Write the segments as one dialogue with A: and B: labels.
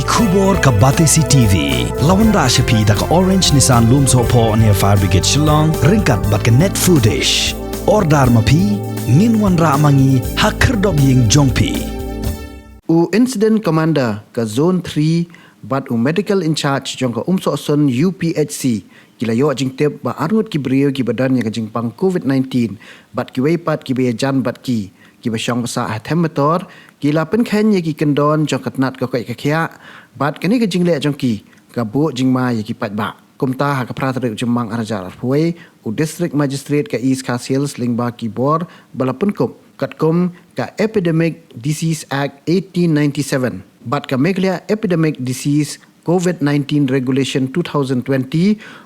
A: Kubor ka Batesi TV. Lawan ra siya da ka Orange Nissan Lumso po near Fire Brigade Shillong. Ringkat bat ka net footage. Ordar mapi. Minwan ra mangi hakerdog ying jongpi.
B: U Incident Commander ka Zone 3 bat u Medical in Charge jong ka Umso Son UPHC. Kilayo jing tip ba arngut ki brio ki badan yang jing pang COVID-19 bat ki weipat ki bejan bat ki ba syong basa temperatur kila pen khen ye ki kendon jong katnat ka kai ka khia bat kani ka jing le jong ki ka bu jing ma ye ki pat ba kumta ha ka pratere jemang arajar huai u District Magistrate ka East Castles lingba ki bor balapun kup katkum ka Epidemic Disease Act 1897 bat ka Meghalaya Epidemic Disease COVID-19 Regulation 2020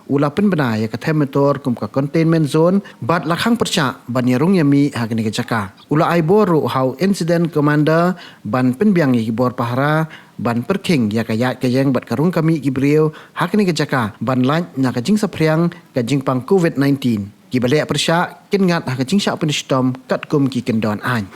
B: ulapan benaya ka temperatur kum ka containment zone bat lakhang perca ban yarung yami hakni ka jaka ula ai boru how Incident Commander ban penbiang yi bor pahara ban perking ya ka yat ka yang bat karung kami gibriu hakni ka jaka ban lan nya ka jing sapriang ka jing pang COVID-19 ki balek perca kin ngat ha ka jing sya penistom kat kum ki kendon an